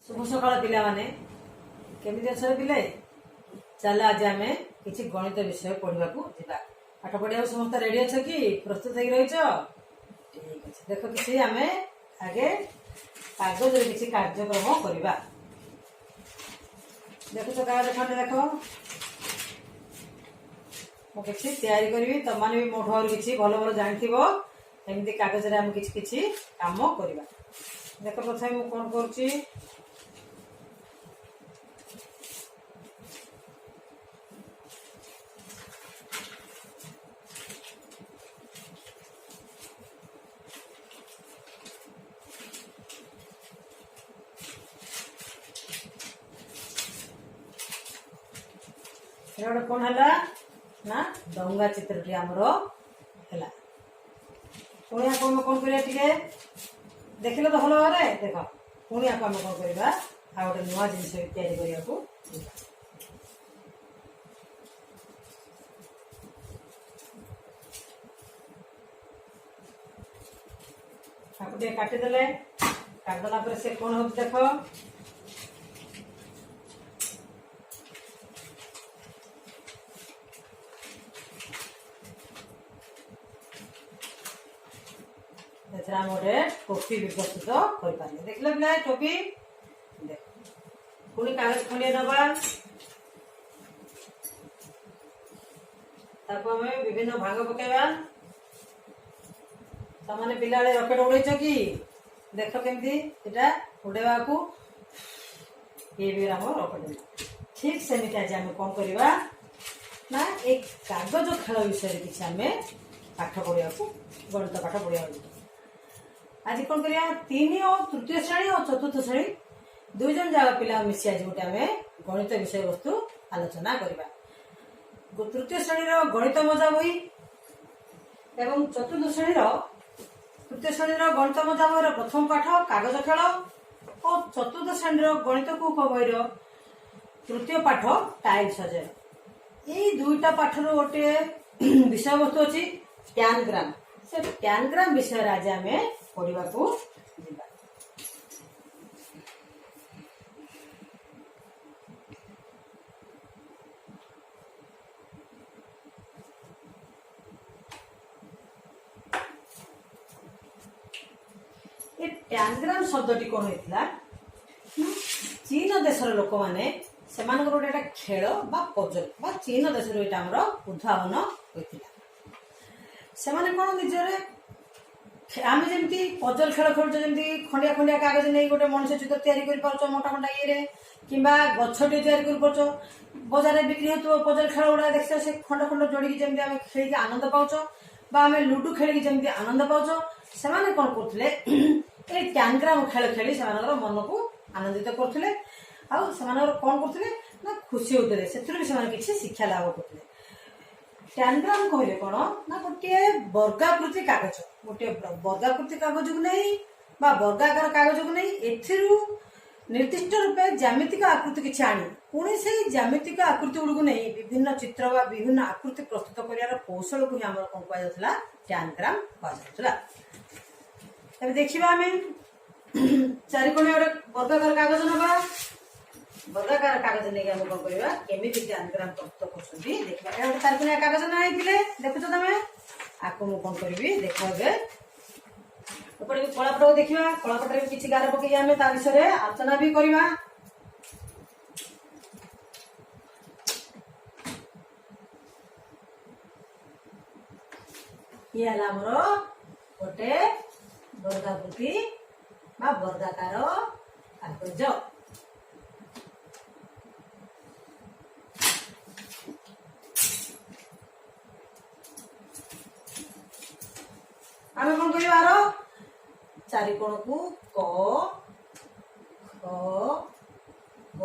शुभ सकाळ पिलामाने केमिति अछ पिले चल आज आम किसी गणित विषय पढ़ा जा पाठ पढ़ा समस्त रेडी अच्छ कि प्रस्तुत हो रही ठीक अच्छे देख किसी आम आगे कागज किसी कार्यक्रम करवा देखुच कागज खंडे देख मुझे तैयारी करी तुम मैंने भी मोठ किसी भल भल जानते कागज आम किसी काम करवा देख प्रथम मुझे कौन करुच्ची गोटे कौन है ना डंगा चित्रटी आमर है पुणी आम कौन कर देख तो भल भाव देख पुणी आम कौन करवा आ गोटे नुआ जिन या काटिदे काटिदेला से कौन हो देख गोटे टोपी भी प्रस्तुत कर देख पिला टोपी देख पुणी कागज खंडे नवा विभिन्न भाग पकेवा तमाने पिला रकेट उड़ेच कि देख केमती उड़ेवा को ये भी रकेट ठीक सेमती आज आम कौन करवा ना एक कागज खेल विषय किसी आम पाठ पढ़ा गणित पाठ पढ़ा आज कौन करिया तीन और तृतीय श्रेणी और चतुर्थ श्रेणी दुई जन जाक पिला मिसी आज गोटे आम गणित विषय वस्तु आलोचना करवा तृतीय श्रेणी गणित मजा बही एवं चतुर्थ श्रेणी तृतीय श्रेणी गणित मजा बही प्रथम पाठ कागज खेल और चतुर्थ श्रेणी गणित कूक बही तृतीय पाठ टाइल सजाए यही दुईटा पाठ गोटे विषय वस्तु अच्छी टैनग्राम से टैनग्राम विषय आज आम पढ़ा को टैनग्राम शब्दटी कौन होता चीन देशर लोक मैंने से गोटे खेल पजल चीन देश उद्भावन होता से कौन निजरे आम जमी पजल खेल खेलुचे जमी खंडिया खंडिया कागज नहीं गोटे मनुष्य चित्र तैयारी कर पार्छ मोटा मोटा ये कि गछटी तैयारी कर पार्छ बजार में बिक्री हो पजल खेल गुड़ा देख से खंड खंड जोड़ी जमी आम खेल आनंद पाच आम लुडु खेल जमी आनंद पाच से कौन करते टैनग्राम खेल खेली से मन को आनंदित करते कौन करते ना खुशी होते से शिक्षा लाभ करते टैनग्राम कहले कौन ना गोटे वर्गाकृति कागज गोटे वर्गाकृति कागज को नहीं वर्गाकार कागज को नहीं एथिरु निर्दिष्ट रूपे ज्यामितिक आकृति किसी आनी पुणी से ज्यामितिक आकृति गुड़ को नहीं विभिन्न चित्र व विभिन्न आकृति प्रस्तुत कर कौशल को ही आम कौन कहुला टैनग्राम कह देखा आम चारिकोणी गोटे वर्गाकार कागज नवा वर्गाकार कागज नहीं आम कौन करवा केमी टैनग्राम प्रस्तुत कर देखा गोटे चारिकोणिया कागज ना देखुच तुम आपको मुझे कौन करी देख एपटे कलापट देखा कलापट भी किसी गार पकई आम ता विषय आलोचना भी करवा ये आमर गोटे वर्गाकृति वर्गाकार कागज आम कौन कर चारिकोण को क ख ग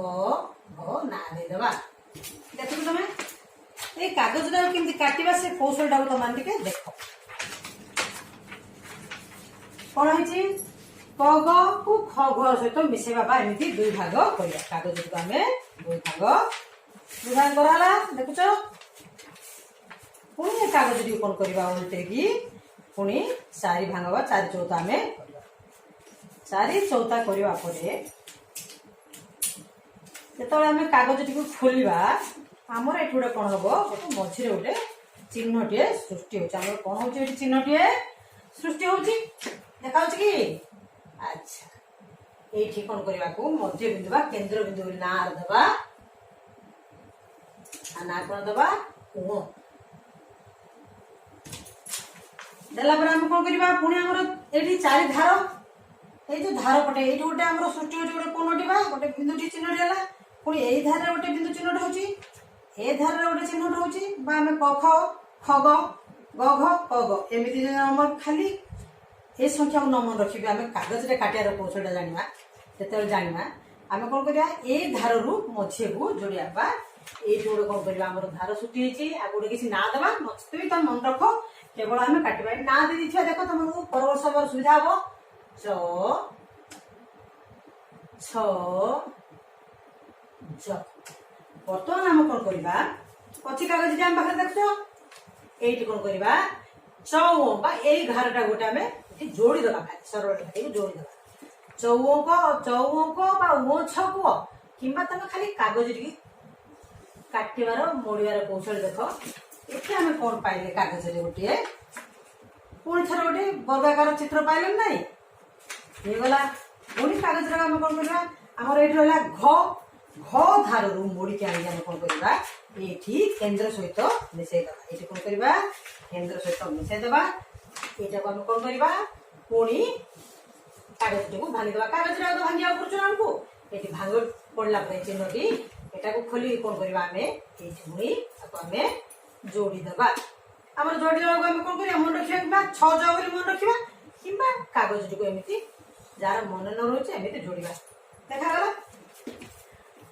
ना देदेबा देख तुम ये कागज केमती काटिबा से कौशल टाक तुम देख कौन है क ग को ख ग सहित मिसेबा एमती दुई भाग करवा कागज को आम दुई भाग कराला देखुच पुणी कागज कौन करवा उल्टे की पुणी चारि भांग चारि चौथा आम चारि चौथा करने ଯେତେବେଳେ ଆମେ କାଗଜଟିକୁ ଖୋଲିବା ଆମର ଏଠି ଗୋଟେ କଣ ହବ ଗୋଟେ ମଝିରେ ଗୋଟେ ଚିହ୍ନଟିଏ ସୃଷ୍ଟି ହଉଛି। ଆମର କଣ ହଉଛି ଏଠି ଚିହ୍ନଟିଏ ସୃଷ୍ଟି ହଉଛି ଦେଖାଉଛି କି? ଆଚ୍ଛା ଏଇଠି କଣ କରିବାକୁ ମଧ୍ୟ ବିନ୍ଦୁ ବା କେନ୍ଦ୍ର ବିନ୍ଦୁ ବୋଲି ନାଁ ଦେବା। ନା କଣ ଦେବା? ଓ ଦେଲା ପରେ ଆମେ କଣ କରିବା ପୁଣି ଆମର ଏଇଠି ଚାରି ଧାର ଏଇ ଯୋଉ ଧାର ପଟେ ଏଇଠି ଗୋଟେ ଆମର ସୃଷ୍ଟି ହଉଛି ଗୋଟେ କୋଣଟି ବା ଗୋଟେ ବିନ୍ଦୁଟି ଚିହ୍ନଟି ହେଲା। ପୁଣି ଏଇ ଧାରରେ ଗୋଟେ ବିନ୍ଦୁ ଚିହ୍ନଟି ହଉଛି ଏ ଧାରରେ ଗୋଟେ ଚିହ୍ନଟି ହଉଛି ବା ଆମେ କ ଖ ଖ ଗ ଗ ଘ କ ଗ ଏମିତି ଆମର ଖାଲି ଏ ସଂଖ୍ୟାକୁ ନ ମନେ ରଖିବେ ଆମେ କାଗଜରେ କାଟିବାର କୌଶଳଟା ଜାଣିବା। ଯେତେବେଳେ ଜାଣିବା ଆମେ କଣ କରିବା ଏଇ ଧାରରୁ ମଝିକୁ ଯୋଡିବା ବା ଏଇଠି ଗୋଟେ କଣ କରିବା ଆମର ଧାର ସୃଷ୍ଟି ହେଇଛି ଆଉ ଗୋଟେ କିଛି ନାଁ ଦେବା ମତେ ବି ତମେ ମନେ ରଖ କେବଳ ଆମେ କାଟିବା ନାଁ ଦେଇଥିବା ଦେଖ ତମକୁ ପରବର୍ତ୍ତୀ ସମୟରେ ସୁବିଧା ହବ। ଛ ଛ ଜ ବର୍ତ୍ତମାନ ଆମେ କଣ କରିବା ଅଛି କାଗଜଟି ଆମ ପାଖରେ ଦେଖୁଛ ଏଇଠି କଣ କରିବା ଚଉ ବା ଏଇ ଧାରଟା ଗୋଟେ ଆମେ ଯୋଡିଦବା ସରଳ ରେଖାଟିକୁ ଯୋଡିଦବା। ଚଉଅଙ୍କ ବା ଓ ଛକୁ କିମ୍ବା ତମେ ଖାଲି କାଗଜ ଟିକେ କାଟିବାର ମୋଡିବାର କୌଶଳ ଦେଖ। ଏଠି ଆମେ କଣ ପାଇଲେ କାଗଜରେ ଗୋଟିଏ ପୁଣି ଥରେ ଗୋଟେ ବର୍ଗାକାର ଚିତ୍ର ପାଇଲେ ନାଇଁ ହେଇଗଲା। ପୁଣି କାଗଜରେ ଆମେ କଣ କରିବା ଆମର ଏଇଠି ରହିଲା ଘ ଘ ଧାରରୁ ମୋଡିକି ଆଣିକି ଆମେ କଣ କରିବା ଏଇଠି କେନ୍ଦ୍ର ସହିତ ମିଶେଇଦବା। ଏଇଠି କଣ କରିବା କେନ୍ଦ୍ର ସହିତ ମିଶେଇଦବା। ଏଇଟାକୁ ଆମେ କଣ କରିବା ପୁଣି କାଗଜଟିକୁ ଭାଙ୍ଗିଦବା। କାଗଜରେ ଆଉ ଭାଙ୍ଗିବାକୁ ପଡୁଛି ଆମକୁ ଏଠି ଭାଙ୍ଗ ପଡିଲା ପରେ ଚିହ୍ନଟି ଏଟାକୁ ଖୋଲି କଣ କରିବା ଆମେ ଏଇଠି ପୁଣି ତାକୁ ଆମେ ଯୋଡିଦବା। ଆମର ଯୋଡିଦେବାକୁ ଆମେ କଣ କରିବା ମନେ ରଖିବା କିମ୍ବା ଛ ଜ ବୋଲି ମନେ ରଖିବା କିମ୍ବା କାଗଜଟିକୁ ଏମିତି ଯାହାର ମନେ ନ ରହୁଛି ଏମିତି ଯୋଡିବା। ଦେଖାଗଲା।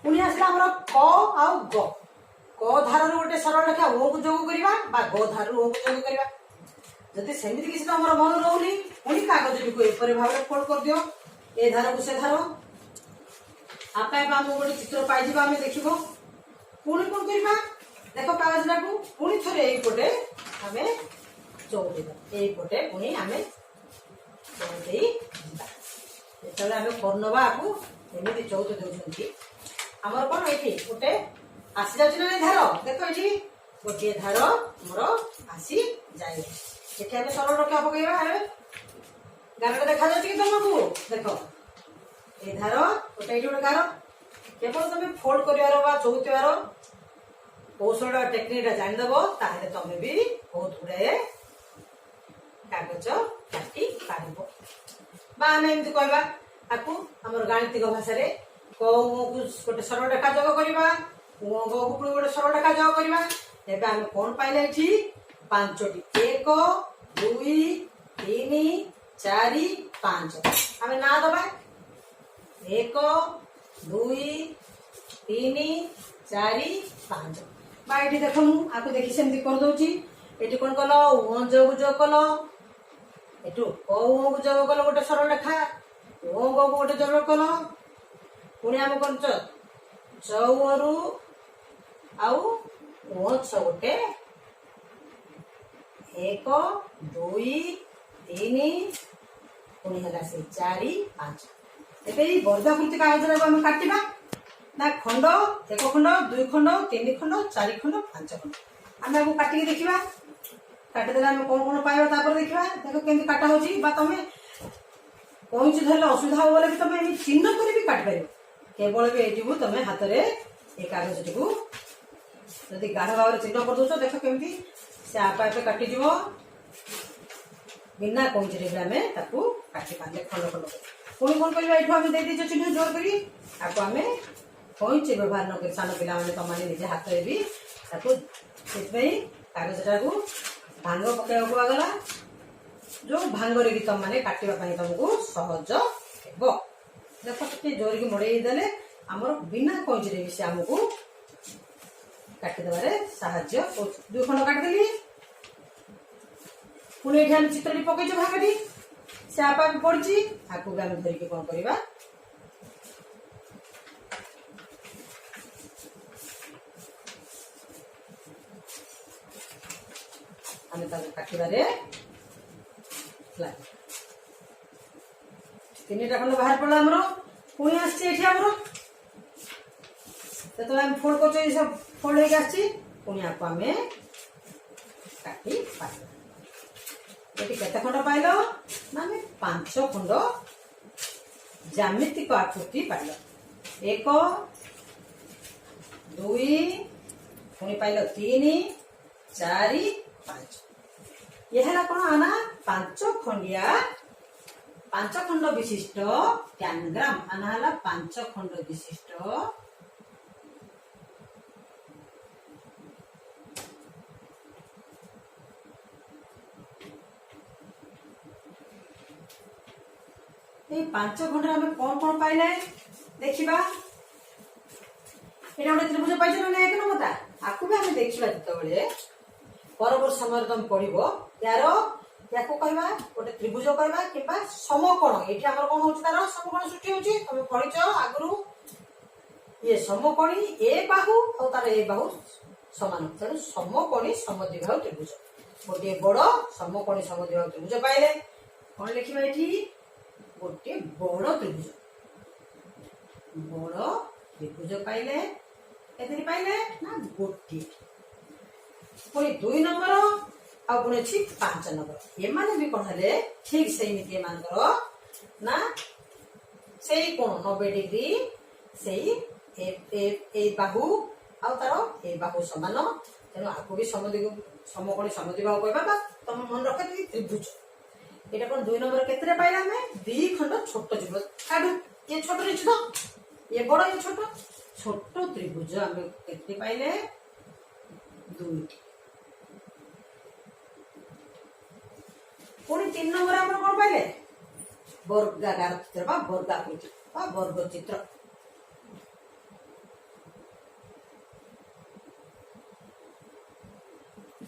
ପୁଣି ଆସିଲା ଆମର କ ଆଉ ଗ କ ଧାରରୁ ଗୋଟେ ସରଳ ରେଖା ଓ କୁ ଯୋଗ କରିବା ବା ଗ ଧାରରୁ ଓ କୁ ଯୋଗ କରିବା। ଯଦି ସେମିତି କିଛି ତମର ମନେ ରହୁନି ପୁଣି କାଗଜଟିକୁ ଏପରି ଭାବରେ ଫୋଲ୍ଡ କରିଦିଅ ଏ ଧାରକୁ ସେ ଧାର ଆପେ ଆପେ ଆମକୁ ଗୋଟେ ଚିତ୍ର ପାଇଯିବା ଆମେ ଦେଖିବ। ପୁଣି କଣ କରିବା ଦେଖ କାଗଜଟାକୁ ପୁଣି ଥରେ ଏଇପଟେ ଆମେ ଚଉଦେବା ଏଇପଟେ ପୁଣି ଆମେ ଚଉଦେଇ ଯିବା। ଯେତେବେଳେ ଆମେ କରିନବା ଆକୁ ଏମିତି ଚଉଦ ଦେଉଛନ୍ତି ଆମର କଣ ଏଇଠି ଗୋଟେ ଆସିଯାଉଛି ନା ଧାର ଦେଖ ଏଠି ଗୋଟିଏ ଧାର ଆମର ଆସି ଯାଏ। ଏଠି ଆମେ ସରଳ ରେଖା ପକେଇବା ଗାରଟା ଦେଖାଯାଉଛି କି ତମକୁ ଦେଖ ଏ ଧାର ଗୋଟେ ଏଇଠି ଗୋଟେ ଗାର କେବଳ ତମେ ଫୋଲ୍ଡ କରିବାର ବା ଚଉଥିବାର କୌଶଳ ଟେକ୍ନିକଟା ଜାଣିଦବ ତାହେଲେ ତମେ ବି ବହୁତ ଗୁଡାଏ କାଗଜ କାଟି ପାରିବ। ବା ଆମେ ଏମିତି କହିବା ତାକୁ ଆମର ଗାଣିତିକ ଭାଷାରେ କକୁ ଗୋଟେ ସରଳ ରେଖା ଯୋଗ କରିବା ପୁଣି ଗୋଟେ ସରଳ ରେଖା ଯୋଗ କରିବା। ଏବେ ଆମେ କଣ ପାଇଲେ ଏଠି ପାଞ୍ଚଟି 1 2 3 4 5 ଆମେ ନାଁ ଦବା 1 2 3 4 5 ବା ଏଠି ଦେଖ ମୁଁ ଆକୁ ଦେଖି ସେମିତି କରିଦଉଛି। ଏଠି କଣ କଲ ଓ ଯୋଗ କଲ ଏଠୁ କ ଯୋଗ କଲ ଗୋଟେ ସରଳ ରେଖା ଓ ଗୋଟେ ଯୋଗ କଲ ପୁଣି ଆମେ କରୁଛ ଚଉରୁ ଆଉ ଓ ଛ ଗୋଟେ 1 2 3 ପୁଣି ହେଲା ସେ 4 5। ଏବେ ଏଇ ବର୍ଗାକୃତି କାଗଜରେ ଆମେ କାଟିବା ନା ଖଣ୍ଡ 1 ଖଣ୍ଡ 2 ଖଣ୍ଡ 3 ଖଣ୍ଡ 4 ଖଣ୍ଡ 5 ଖଣ୍ଡ ଆମେ ଆକୁ କାଟିକି ଦେଖିବା। କାଟିଦେଲେ ଆମେ କଣ କଣ ପାଇବା ତାପରେ ଦେଖିବା ଦେଖ କେମିତି କାଟା ହଉଛି ବା ତମେ କଇଁଚି ଧରିଲେ ଅସୁବିଧା ହବ ବୋଲେ ବି ତମେ ଏମିତି ଚିହ୍ନ କରି ବି କାଟିପାରିବ। କେବଳ ବି ଏଇଠିକୁ ତମେ ହାତରେ ଏ କାଗଜଟିକୁ ଯଦି ଗାଢ ଭାବରେ ଚିହ୍ନ କରିଦଉଛ ଦେଖ କେମିତି ସେ ଆପେ ଆପେ କାଟିଯିବ ବିନା କଇଁଚିରେ ବି ଆମେ ତାକୁ କାଟି ପାରିଲେ ଖଣ୍ଡ ଖଣ୍ଡ କରି। ପୁଣି କଣ କରିବା ଏଠୁ ଆମେ ଦେଇଦେଇଛ ଚିହ୍ନ ଜୋର କରି ତାକୁ ଆମେ କଇଁଚି ବ୍ୟବହାର ନ କରି ସାନ ପିଲାମାନେ ତମମାନେ ନିଜେ ହାତରେ ବି ତାକୁ ସେଥିପାଇଁ କାଗଜଟାକୁ ଭାଙ୍ଗ ପକେଇବାକୁ ଗଲା ଯୋଉ ଭାଙ୍ଗରେ କି ତମମାନେ କାଟିବା ପାଇଁ ତମକୁ ସହଜ ହେବ। ଦେଖ ଟିକେ ଜୋରିକି ମଡେଇ ଦେଲେ ଆମର ବିନା କଇଁଚିରେ ବି ସେ ଆମକୁ କାଟିଦେବାରେ ସାହାଯ୍ୟ କରୁଛି। 2 ଖଣ୍ଡ କାଟିଦେଲି ପୁଣି ଏଠି ଆମେ ଚିତ୍ରଟି ପକେଇଛୁ ଭାଙ୍ଗଟି ସେ ଆପେ ଆପେ ପଡିଛି ଆକୁ ବି ଆମେ ଧରିକି କଣ କରିବା ଆମେ ତାକୁ କାଟିବାରେ ଲାଗେ। 3ଟା ଖଣ୍ଡ ବାହାର ପଡିଲା ଆମର ପୁଣି ଆସିଛି ଏଠି ଆମର ଯେତେବେଳେ ଆମେ ଫୋଲ୍ଡ କରୁଛେ ଏ ସବୁ ଫୋଲ୍ଡ ହେଇକି ଆସିଛି ପୁଣି ଆକୁ ଆମେ କାଟି ପାରିବା। ଏଠି କେତେ ଖଣ୍ଡ ପାଇଲ ନା ଆମେ 5 ଖଣ୍ଡ ଜ୍ୟାମିତିକ ଆକୃତି ପାଇଲ। 1 2 ପୁଣି ପାଇଲ 3 4 5। ये है कौन आना 5 खंड विशिष्ट टैनग्राम आना है 5 खंड विशिष्ट ये 5 खंड में कौन पाइले देखिबा। एटा गोटे त्रिभुज पाइछ ना एक नंबरटा आकु भी हम देखिबा जतबेले परवर्त समय तुम पढ़िबो यार याको कहबा गोटे त्रिभुज कहबा किबा समकोण। एठी हमर कोन होची तार समकोण सृष्टि होची तुम पढिछ आगरु ये समकोणी ए बाहु और तार ए बाहु समान तेणु समकोणी समद्विबाहु त्रिभुज गोटे बड़ समकोणी समद्विबाहु त्रिभुज पाइले कोन लिखिबा एठी गोटे बड़ त्रिभुज पाइले एथि पाइले ना गोटे पुणी 2 नंबर आ पुणी अछि 5 नंबर ये माने भी कोन हले ठीक सेमिति मानकर ना सेई कोन 90 डिग्री सेई ए बाहु आ तार ए बाहु समान तेणु आकु भी समकोणी समद्विबाहु कहबा बा तुम मन रख त्रिभुज। एटा कोन 2 नंबर केतरे पाइला हमें 2 खंड छोट त्रिभुज काढू ये छोट छोट ये बड़ ये छोट त्रिभुज हमें केते पाइले 2। पुणी 3 नंबर हम कौन पाइले वर्गाकार चित्र बा वर्गाकृति बा वर्ग चित्र।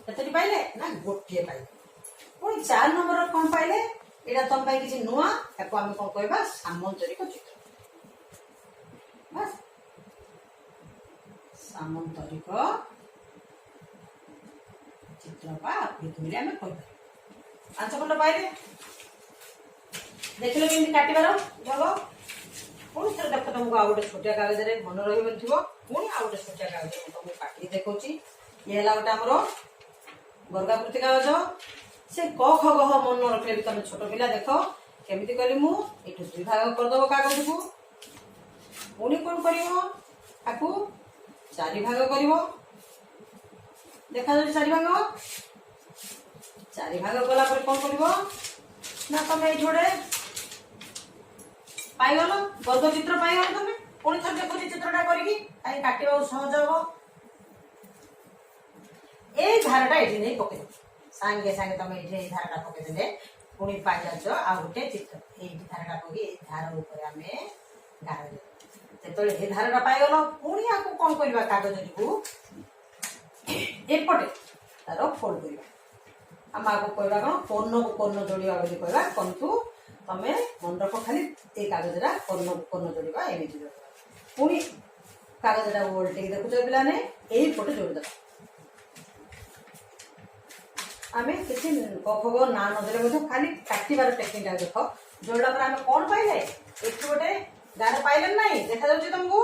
केते पाइले ना गोटे पाइले। पुणी 4 नंबर कौन पाइले एटा तुम पाई किछि नुआ एको हम कोन कहबा सामंतरिक चित्र बस सामंतरिक चित्र बा आकृति हमें कहबा। 5 खंड पाइले देखिलो केमती काटिबार जग पुणी थोड़ा देख तुमको आ गोटे छोटिया कागज मन रही पुणी आ गोटे छोटिया कागज तुमको काटिक देखौची। ये है गोटे आमर वर्गाकृति कागज से क ख ग ह मन रखले भी तुम छोट पिला देख केमती कली मु एठु 2 भाग करदब कागज को पुणी कौन करिवो आकु 4 भाग करिवो देखा जाय 4 भाग 4 भाग कला पर कौन करिवो ना तुम एठी गोटे पाइगल वर्ग चित्र पाइगल तुम पुणी थर देखो चित्रटा करिकी आई काटिबा सहज हो। ए धारटा एठी नै पके सांगे सांगे तुम एठी ए धारटा पके देले पुणी पाइ जाछ आ गोटे चित्र ए धारटा पके ए धार ऊपर हमें गार दे जेतले ए धारटा पाइगल पुणी आकु कोन करबा कागज को एपटे तारो फोल्ड करबा हम आगो कहबा कोन को कोन जोड़िबा बोली कहबा कंतु तमे मन रख खाली ए कागजरा कोन जोड़िबा एमिति पुणी कागजरा उल्टे देखुछ पिला ने एही पटे जोड़ दबा आमे किछि कखग ना न देले बोध खाली काटिबार टेक्निक देख जोड़ा पर आमे कोन पाइले एठी गोटे गार पाइले नाही देखा जाउछ तुमको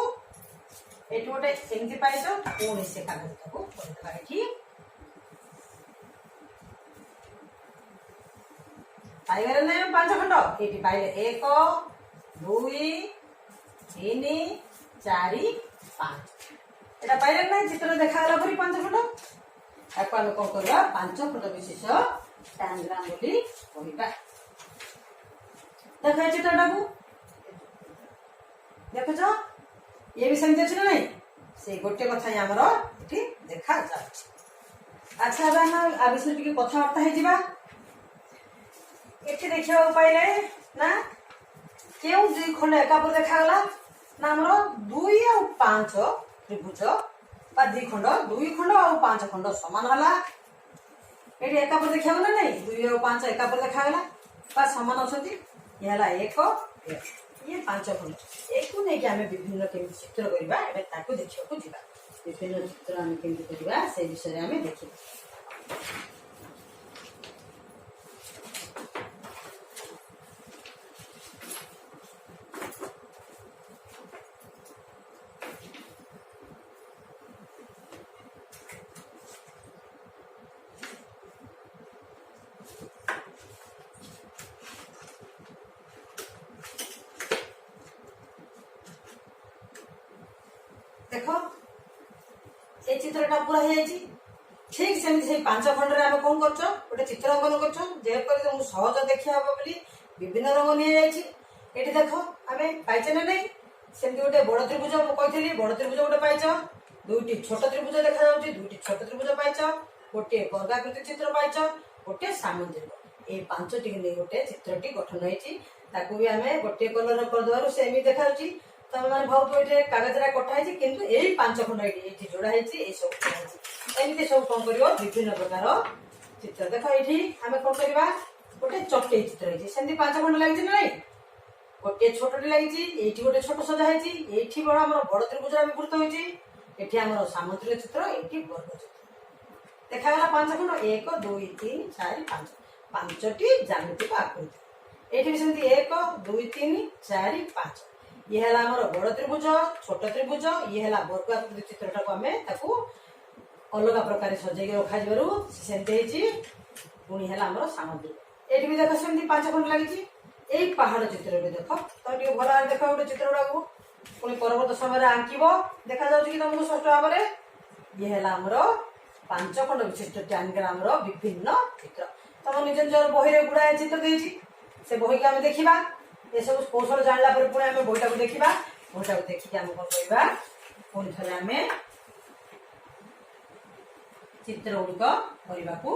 एठी गोटे सेमति पाइछो पुणी से कागज को फोल्ड दबा एठी पाइले ना 5 खंड एठी पाइले 1 2 3 4 5 एटा पाइले ना चित्र देखाला परी 5 खंड आको हम कोन करबा 5 खंड विशेष टैनग्राम बोली कहबा। देखा चित्रटा को देखछ ये भी सेमति अछि ना नहीं से गोटे कथा हमर एठी देखा जाछ। अच्छा अब हम आ विषय टिके कथा वार्ता हे जिबा एठी देखियो पाइले ना केउ 2 खंड एका पर देखा गला ना हमर 2 और 5 त्रिभुज बा 2 खंड और 5 खंड समान हला एठी एका पर देखा गला नहीं 2 और 5 एका पर देखा गला बा समान अछती ये हला 1 ये 5 खंड एकु नै कि हमें विभिन्न केमि चित्र करिबा एबे ताको देखियो को जिबा विभिन्न चित्र हम केमि करिबा से विषय हमें देखिबा। देख ये चित्रटा पूरा हो जाए ठीक सेमती से 5 खंड आम कौन कर गोटे चित्र अंकन कर सहज देखा हम बोली विभिन्न रंग नि ये देख आम पाइचे ना नहीं सेमती गोटे बड़ त्रिभुज मुझे बड़ त्रिभुज गोटे पाइच दुईटी छोट त्रिभुज देखा दुईटी छोट त्रिभुज पाइच गोटे वर्गाकृति चित्र पाइच गोटे सामुद्रिक ये 5टी नहीं गोटे चित्रटी गठन होती भी आम गोटे कलर करदेवर सेमती देखा तुम मैंने भाव ये कागज कटाई कितु यही 5 खंड ये जोड़ा सब एमती सब कौन कर विभिन्न प्रकार चित्र देख ये आम कौन करवा गोटे चटे चित्र होती 5 खंड लगी ना नहीं गोटे छोटे लगी ये गोटे छोट सजा ये बड़ा आम बड़ त्रिभुज विवृत होती आम सामुद्रिक चित्र ये वर्ग चित्र देखागला 5 खंड 1 2 3 4 5 5टी ज्यामितिक आकृति ये सेमती 1 2 3 4 5 ये है आमर बड़ त्रिभुज छोट त्रिभुज ये है वर्ग आकृति चित्रटा को आम अलग प्रकार सजे रखा सेमती पुणी है आमर सामुद्रिक ये भी देख सेमती 5 खंड लगी यही पहाड़ चित्र देख तो ये भल देख गोटे चित्र गुड़ा पुणी परवर्त समय आंकब देखा कि तुमको षष्ठ भाव में ये है आमर 5 खंड विशिष्ट आमर विभिन्न चित्र तुम निज निजर बही गुड़ाए चित्र देती से बही को आम देखा ये सब कौशल जानला पुणी आम बहीटा को देखा बहीटा को देखिए आम कौन करवा पुणी थे आम चित्र गुड़िक करने को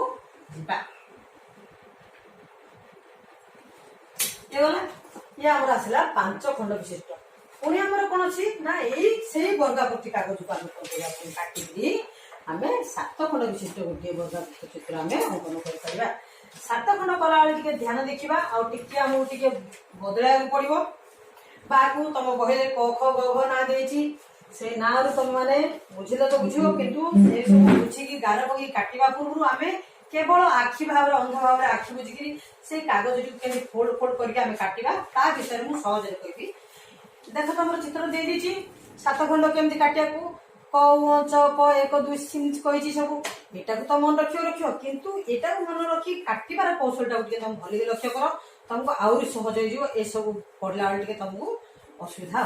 ये गला ये आमर आसला 5 खंड विशिष्ट पुणी आमर कौन अच्छी ना यही वर्गाकृति कागज को आम काटिकी आम 7 खंड विशिष्ट गोटे वर्गाकृति चित्र आम अंकन कर 7 खंड कला बेले ध्यान देखा आमको बदल पड़ो बाकू तुम बही क ख ग घ ना दे से ना तुम मैंने बुझे तो बुझ कितु बुझी गार पकड़ काटा पूर्व आम केवल आखि भाव अंध भाव आखि बुझिकी से कागज के फोल्ड फोल्ड करके काटा ता विषय मुझे सहज कहि देख तुम चित्र दे दी 7 खंड केमती काटिया क च प 1 2 3 कही सब यहाँ तो मन रख किंतु यहाँ मन रखी काटार कौशलटा तुम भल लक्ष्य कर तुमको आहरी सहज हो सब पढ़ला बेले तुमको असुविधा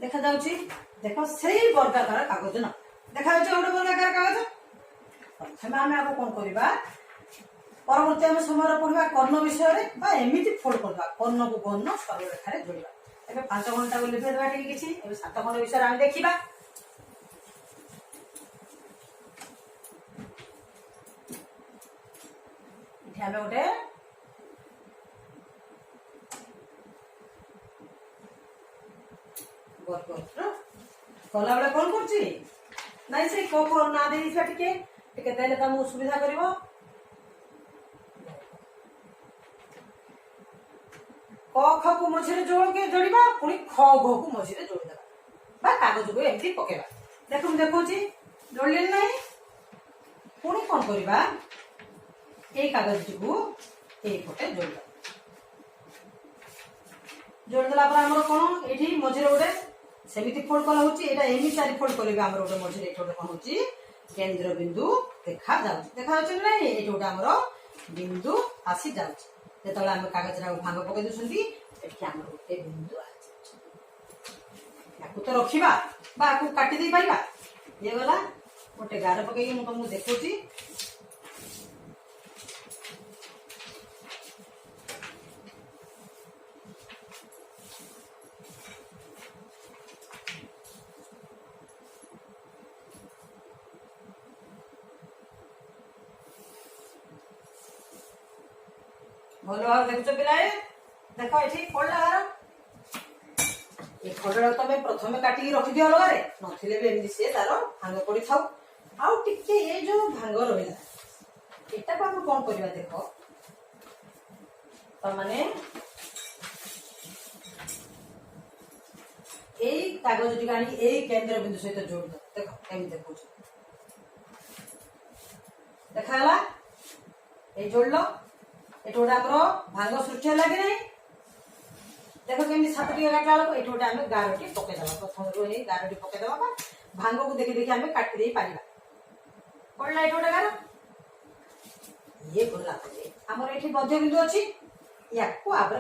देखा जाऊँगी देख से वर्गाकार कागज न देखा गोटे वर्गाकार कागज प्रथम आम आपको कौन करवा परवर्ती आम समय पढ़ा कर्ण विषय एमती फोल्ड करवा कर्ण को कर्ण सरलरेखा जोड़ा ए 5 घंटा बोली फेरवा किसी 7 खंड विषय आम देखा आम गोटे कला बेले कौन कर से क ना दे टे तुमको सुविधा कर क ख को मझे जोड़ा पुणी ख घ को मझे जोड़देवा कागज को एमती पकेबा देख मुझे देखी जोड़े ना पुणी कौन करवा ये कागज टी को पटे जोड़देला आमर कौन ये मझे गोटे सेमती फोल्ड कला एमती 4 फोल्ड कर गोटे मझे गोटे कौन हो केंद्र बिंदु देखा देखा ना ये गोटे आमर बिंदु आसी जाऊँ जो आम कागज भांग पकई दूसरी आम गोटे बिंदु आपको तो रखा काटी पार ये गला गोटे गार पकई तुमको देखुची भल भाव देखुच पिलाए देख ये पड़ा गार ये खंडा तुम प्रथम काटिकी रखिद अलग नथिले सी तार भांग पड़ी था आउ टिके ये जो भांग रहा यहाँ को आम कौन करवा देख तमाने यही कागज टी आनी यही केंद्र बिंदु सहित जोड़ दो देख एम देखो देखा ये जोड़ लो ये गोटे आम भांग सृष्टि है कि नहीं देख कमी 7 टी काटला बेलू ये गोटे आम गारटी पकईदे प्रथम ये गारटी पकईदे भांग को देखी देखी आम काटी पार पड़ा ये गोटे गार ये गला आमर ये मध्य बिंदु अच्छी या पकईद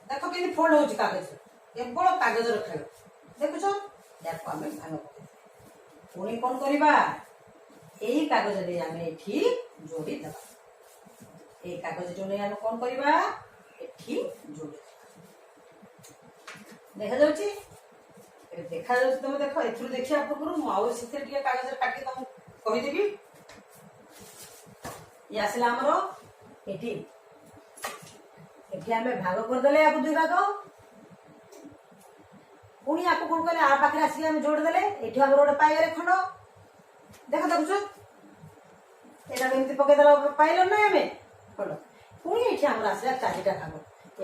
देख कमी फोल्ड हो कागज केवल कागज खेल देखुच या भांग पकईद पुणी कौन करवा यही कागज नहीं आम ये जोड़ी देवा यही कागज जो नहीं आम कौन करवा ये जोड़ी देखा जाउची देखा जाउची तुम देख एथुर देखिया पूर्व मु आउ सिथे टिके कागज काटी तुम कहि देबी ये आसला हमरो एठी एठी हमें भाग कर देले आपु दुई भाग पुणी आपको कौन कहले आ पाखरे आसी हम जोड़ देले एठी हमरो गोटे पाइले खंड देखो देखुछ एटा केमती पके देला पाइलो ना हमें खंड पुणी एठी हमरो आसला चारिटा भाग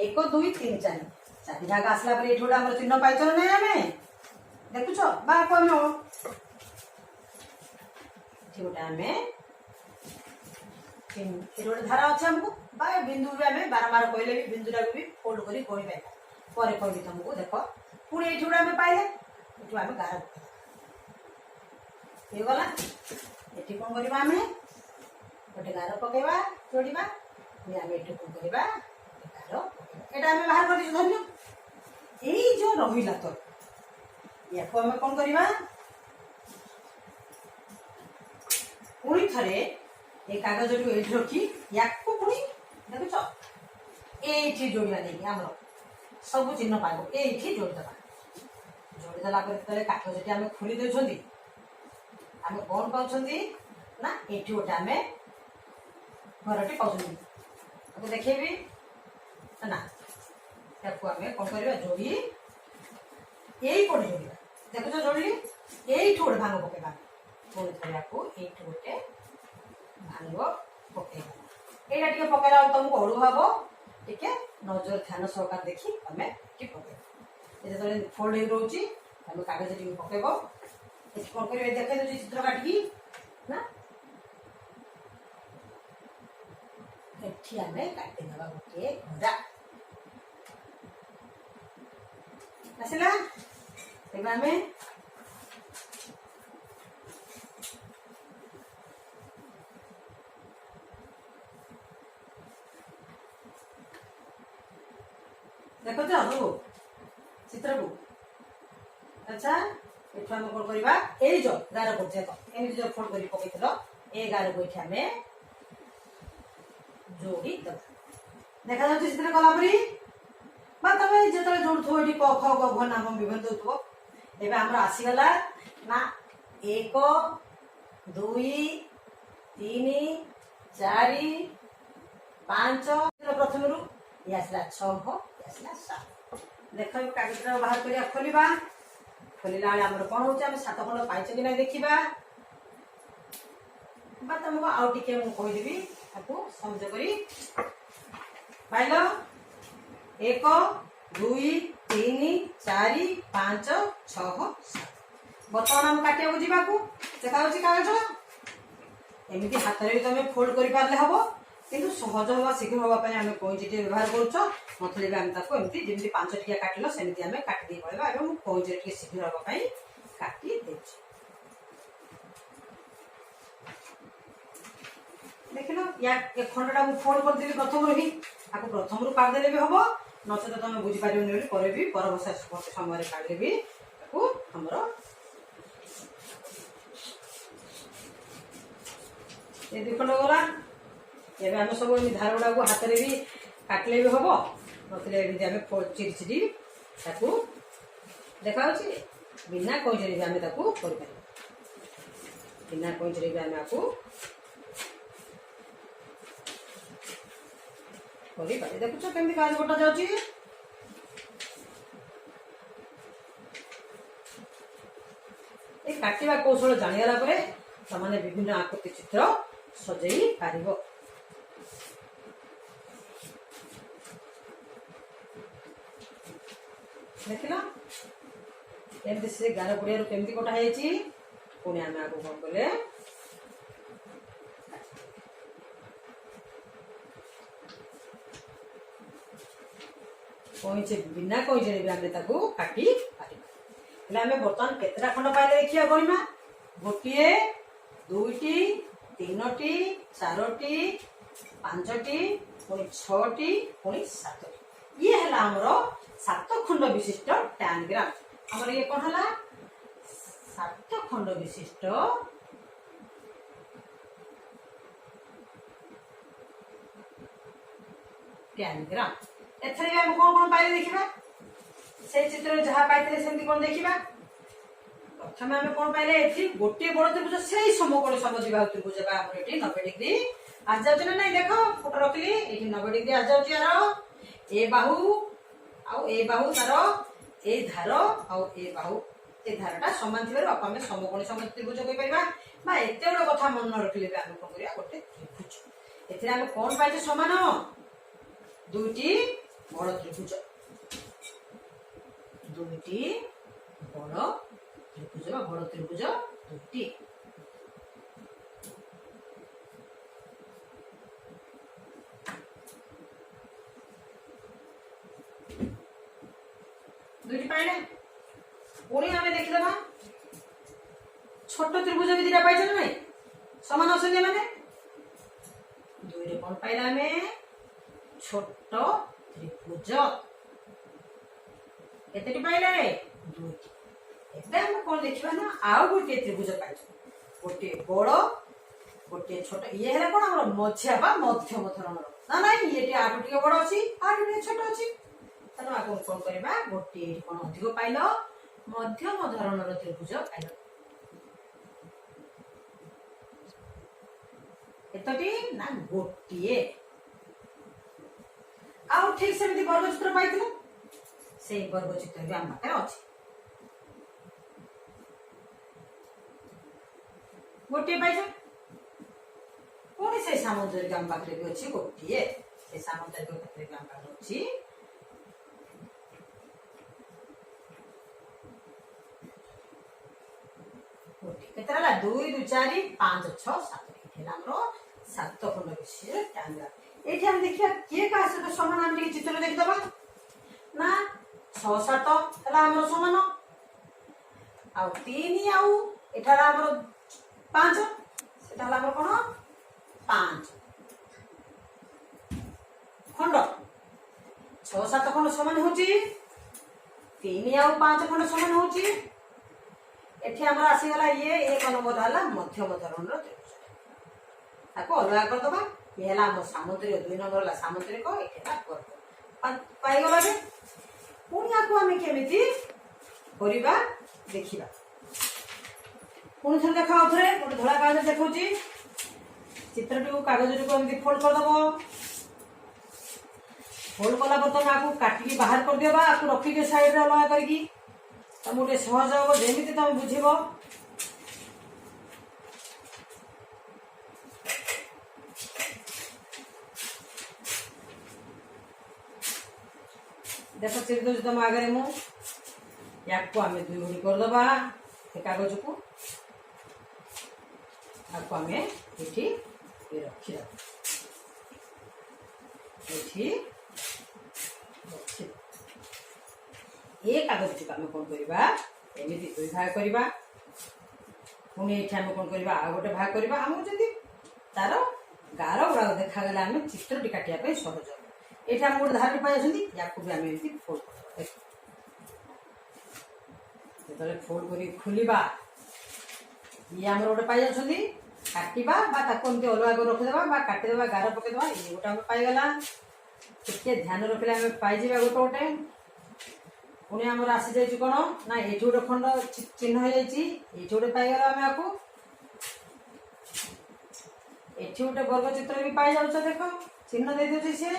1 2 3 4 चारि भाग आसला पर एठी गोटे हमरो चिन्ह पाइछो ना हमें देखुछ बा कोन एठी गोटे हमें गोटे धारा अच्छे हमको बा बिंदु भी आम बारंबार कहले भी बिंदुटा भी फोल्ड कर कही पाइबा पर कहली तुमको देख पुणी ये गोटे आम पाइले ये आम गार गला ये कौन करवा आम गोटे गार पकेबा जोड़वा आम ये कौन करवा गार यहाँ आम बाहर कर धन्य यही जो रहा तो या आम कौन करवा पुणी थे ये कागज ये रखी या पुणी देखुच ये जोड़ा नहीं आम सब चिन्ह पाइब ये जोड़देवा जोड़देला कागज आम खोली दे आम कौन पाँच ना ये गोटे आम घरटी पाँच देखेबी ना आम कौन कर जोड़ी यही कौन जोड़ा देखुच जोड़ी यही गोटे भांग पकेबा पुणी थे आपको ये गोटे भांग पकेबा यहाँ टे पकेला तुमको अड़ू हम टे नजर ध्यान सहकार देखी तुम पकेब जो फोल्ड हो रोचे तुम कागज टी पकेब कौन कर देखे दे चित्र काटिकी ना एठी आम काटिदेवा गोटे घोड़ा आसला तेज आम देखो जो चित्र को अच्छा ये आम कौन करवा ये जो गार को एमती जो फोल्ड कर पकड़ ये गार को आम जोड़ी दबा देखा जाऊँ चित्र कलापरी तुम जो जोड़ुव ये क ख ग घ नाम विभिन्न दौर एवं आमर आसीगला ना 1 2 3 4 5 प्रथम रू ये आसला 6 देख कागज बाहर कर खोलवा खोलला आम कौन हो 7 खंड पाइछ कि ना देखा तुमको आउ टे कहीदेवी आपको समझ कर पाइल 1 2 3 4 5 6 7 बर्तमान आम काटिया जावाक देखा कागज एमती हाथ में तुम फोल्ड कर पारे हम किंतु सहज हवा शीघ्र हाँपाई आम कईची व्यवहार करुले भी आम एमती जमी 5 टिया काटिल सेमती आम काटिदे पड़ा और कईची टे शीघ्र हाँपाई काटी दे देख लो या खंडटा मुझे फोल्ड करदेवी प्रथम ही आपको प्रथम रू काटिदे भी हम नचेत तुम बुझीपार भी पर समय काटिले भी आमर ये 2 खंड गला एवं आम सब धार गुड़ा को हाथ में भी काटिले भी हम नतले आम चिरी चिरी देखा बिना कईचरे भी आम कर बिना कईचरे भी आम आपको देखुच केमती कागज कटा जाऊँगी ये काटिबा कौशल जानिगला परे तमाने विभिन्न आकृति चित्र सजई पारिबो देखिला एमती से गार गुड़िया केमती कटा है पुणी आम आगे कौन कले कईचे बिना कईचे भी आम काटी पारिबा आम बर्तमान केतटा खंड पाइले देखिए गणिमा 1 2 3 4 5 पुणी 6 पुणी 7 ये है आमर 7 खंड विशिष्ट टैनग्राम आमर ये कौन है 7 खंड विशिष्ट प्यानग्राम। एथरे हम कौन कौन पाइले देखिबा से चित्र जहाँ पाइले सेमती कौन देखिबा। प्रथम आम कौन पाइले एथि गोटे बड़ त्रिभुज से समकोण समद्विबाहु त्रिभुज बा हमर एठी 90 डिग्री आ जाउछ ना। नहीं देखो फोटो रखली एठी 90 डिग्री आ जाउछ यार ए बाहु आ ए बाहु तार ए धार आ ए बाहु ए धारटा समान थिबार आप हम समकोण समद्विभुज कहि परिबा बा एते बड़ कथा मन रखले बे हम कोन करिया गोटे त्रिभुज। एथिरे हम कौन पाइले समान दुईटी बड़ त्रिभुज दुईटी बड़ त्रिभुज बा बड़ त्रिभुज दुईटी। दुईटी पाइले पुणी आम देखीदबा छोट त्रिभुज भी दीटा पाइछ ना नहीं समान अछन माने दुईरे कौन पाइला आमे छोट त्रिभुज केतेटी पाइले दुईटी। एबे हम कौन देखिबा ना आउ गोटे त्रिभुज पाइछ गोटे बड़ गोटे छोट ये हेला कोन हमर मझिया बा मध्यम धरणर ना नहीं ये आठु टिके बड़ अछि आठु टिके छोट अछि तनो आको कौन करबा गोटे कोन अधिक पाइलो मध्यम धरणर त्रिभुज पाइलो एतटी ना गोटिए आउ ठीक सेमती वर्ग चित्र पाइथिलो से वर्ग चित्र भी हम पाखे अछि गोटे पाइछ पुणी से सामुद्रिक हम पाखे भी अछि गोटिए से सामुद्रिक क्षेत्र भी हम पाखे अछि केतरा 2 2 4 5 6 7 हेला हमरो 7 खंड विशेष प्यानग्राम। एठी हम देखिया के का सहित समान हम टिके चित्र देखि दबा ना 6 7 हेला हमरो समान आ 3 आउ एठारा हमरो 5 सेटा हला हमरो कोन 5 खंड 6 7 खंड समान होची 3 आउ 5 खंड समान होची। एठी हमरा आसी गला ये एक नंबर हला मध्यम धरणर त्रिभुज ताको अलग कर दबा ये हला हम सामुद्रिक 2 नंबर हला सामुद्रिक एठा कर पाई गला बे पुणी आको हम केमिति करिबा देखिबा। पुणी थर देखा उथरे गोटे धळा कागज देखौची चित्रटू कागजटू को एमिति फोल्ड कर दबो फोल्ड कला पर तमे आको काटी बाहर कर दियो बा आको रखी के साइड रे अलग करकी तम गोटे सहज हम जेमिति तुम बुझिब देख चिर दो तुम आगे मु याको आमे दुई गुड़ी कर दबा ए कागज को आपको आमे एठी रखी एठी ये कागज टी आम कौन करवा एमती दुई भाग करवा पुणी ये आम कौन करवा आ गोटे भाग करवा आमको जमी तार गार गुड़ा देखागले आम चित्र टी काटिया सहज ये आम गोटे धार पाई या भी आम एमती फोल्ड कर फोल्ड कर खोलवा ये आम गोटे पाई काटिबा एमती अलग कर रखिदेबा काटिदेबा गार पकईदेबा ये गोटे आम पाईगला टे ध्यान रखिले आम पाई गोटे गोटे पुणी आमर आसी जाइए कौन ना ये गोटे खंड चिन्ह हो जाइए गोटे पाईगला आम आपको एठी गोटे वर्ग चित्र भी पाई जाउछ देख चिन्ह दे दे सी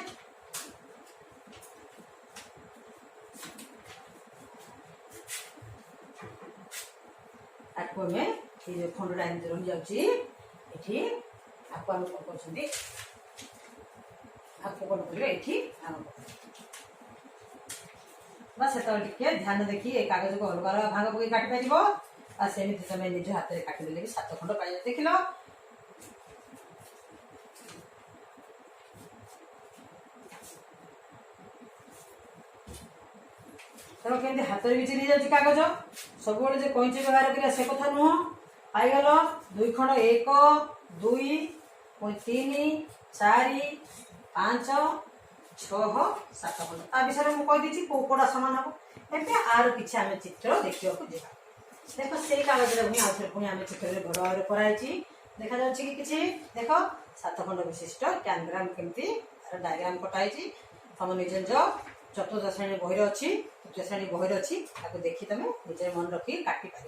आपको हमें ये खंडटा एमती रही जाउची एठी आपको हम कौन करछंदी आपको कौन करिवे एठी आम बस टे ध्यान देखी ए कागज को अलग अलग भाग पकई काटि पार सेमती तुम निज हाथ में काटिदेले भी 7 खंड पाई देख लो। तर केमती हाथ में भी चिरी जाऊँ कागज सब कैंची व्यवहार करा से कथा नुह पाईगल 2 खंड 1 2 3 4 5 6 7 खंड ता विषय मुझे कहीदी कौटा सामान हम एवं आर कि चित्र देखा जा देख से कागज आउे पुणी आम चित्र बड़ भाव कराई देखा जाऊँ कि किसी देख 7 खंड विशिष्ट टैनग्राम केमती डायग्राम कटाई तुम निज निज चतुर्थ श्रेणी बही अच्छी तृतीय श्रेणी बही अच्छी देखी तुम निजे मन रखी काटि पार।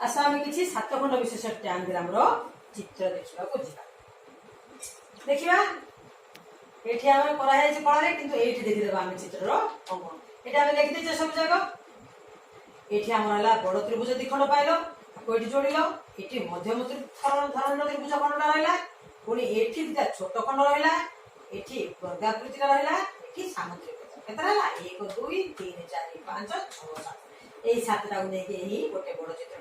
आस आम कि 7 खंड विशिष्ट टैनग्राम चित्र देखा देखा ये आम कराई कलार कि देखीदे आम चित्र अंकन ये लिखिदे सब जगह ये बड़ त्रिभुज 2 खंड पाइल ये जोड़ ये मध्यम धरण त्रिभुज खंडा रहा पुणी ये छोट खंड रहा ये वर्गाकृति रहा ये सामुद्रिक के 1 2 3 4 5 6 7 यही 7टा नहीं गोटे बड़ चित्र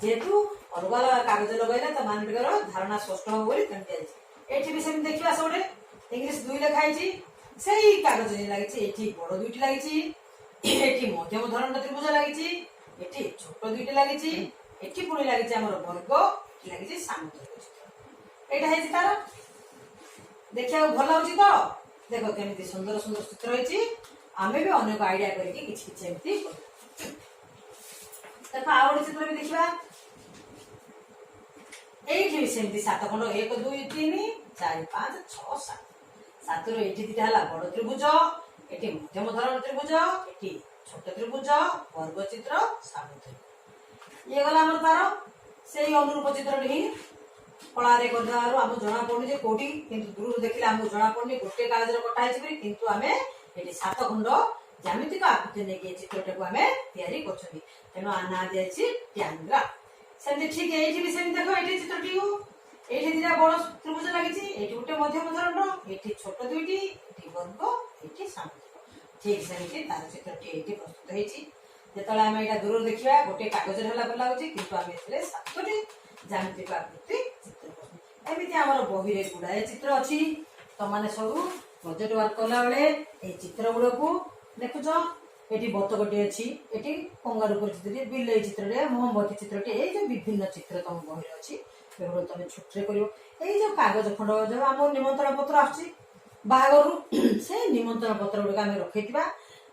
जेहेतु अलग अलग कागज लगेगा तो मानकर धारणा स्पष्ट हो ये भी सेम देखा सब इंग्लीश 2 लिखाई से कागज लगी बड़ 2टी लगी मध्यम धरण त्रिभुज लगी छोट 2टी लगी पुणी लगी वर्ग लगी सामुद्रिक चित्र यहाँ तार देखा भल हो तो देख केमी सुंदर सुंदर चित्र रही आम भी अनेक आइडिया करके देख आ गए चित्र भी देखा ये सेमती 7 खंड 1 2 3 4 5 6 7 7 रू ये 2टा बड़ त्रिभुज ये मध्यम धरण त्रिभुज ये छोट त्रिभुज वर्ग चित्र सामुद्रिक ये गला तार से अनुरूप चित्र ही कलार आम जना पड़े कौटी कि दूर देखिले आमको जना पड़नी गोटे कागज कटाई किंतु आम ये 7 खंड ज्यामितिक आकृति नहीं चित्रटा को आम तैयारी कर तेणु ना दिखाई टैनग्राम सेमती ठीक ये भी सेम देख ये चित्रटी ये 2टा बड़ त्रिभुज लगी ये गोटे मध्यम धरण ये छोट 2टी ये वर्ग ये सामुद्रिक ठीक सेमती तार चित्रटी ये प्रस्तुत होती जो आम यहाँ दूर देखा गोटे कागज लगे कि आम 7टी ज्यामितिक आकृति चित्र एमती आम बही गुड़ाए चित्र अच्छी तुम मैंने सब प्रोजेक्ट वर्क कला बेले ये चित्र गुड़ा को देखुच ये बतकटी अच्छी ये कंगारू चित्र बिल चित्र मोहम्मती चित्रटी ये जो विभिन्न चित्र तुम बही अच्छी तुम छुट्टी कर जो कागज खंड जो आम निमंत्रण पत्र आसगर से निमंत्रण पत्र गुड़ा आम रखी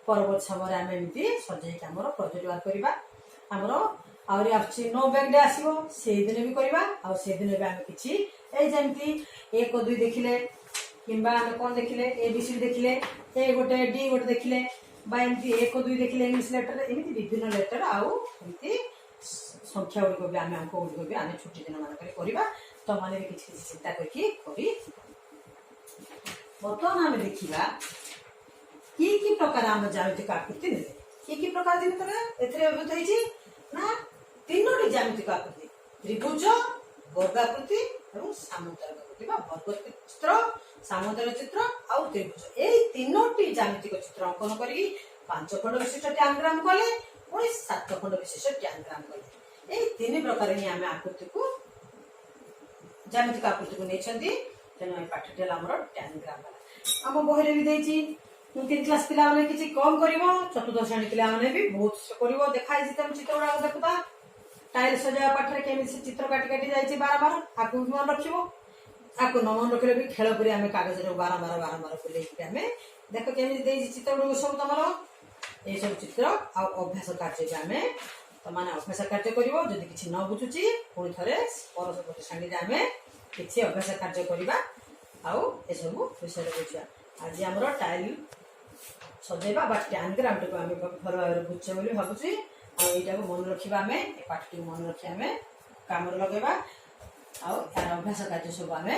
परवर्त समय आम एमती सजाई प्रोजेक्ट वर्क करवा आमर आहरी आसो बैग डे आसो से दिन भी करवा से दिन भी आम कि जमी 1 2 देखिले कि कौन देखिले ए बी सी देखिले ए गोटे डी गोटे देखिले एमती 1 2 देखिले इंग्लिश लेटर एमती विभिन्न लेटर आमती संख्या गुड़िक भी आम अंक गुड़िक भी आम छुट्टी दिन मानक करवा तो मैंने भी किसी चिंता करके बर्तमान आम देखा कि प्रकार आम ज्यामितिक आकृति ने कि प्रकार व्यवहित होती ना 3टी ज्यामितिक आकृति त्रिभुज वर्गाकृति और सामुद्रिक आकृति वर्ग चित्र सामुद्रिक चित्र और त्रिभुज यही 3टी ज्यामितिक चित्र अंकन कर 5 खंड विशिष्ट टैनग्राम कले पुणी 7 खंड विशिष्ट टैनग्राम कले यही 3 प्रकार ही आम आकृति को ज्यामितिक आकृति को नहीं तेणु पाठटी आम टैनग्राम आम बही भी देती 3 क्लास पिला किसी कम कर 4th श्रेणी पिला भी बहुत कर देखाई तुम चित्र गुड़ा देखुता टाइल सजावा पाठे केमी से चित्र काटी काटी जाए बार बार आपको मन रख आपको न मन रखिले भी खेल कर आम कागज बारंबार बारंबार बुले आम देख केमी चित्र गुड़ सब तुम ये सब चित्र अभ्यास कार्य आम तुमने अभ्यास कार्य कर किसी न बुझुची पुणी थे परवर्ती श्रेणी आम किसी अभ्यास कार्य करवा आउ सब विषय बुझा आज आम टाइल सजेवा टैनग्राम टी आम भल भाव बुझे बोली भावुची आईटा को मन रखा आम पाठटी मन रखी आम कम लगेगा यार अभ्यास कार्य सब आम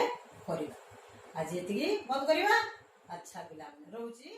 करवा आज ये बंद करवा अच्छा पिला रोची।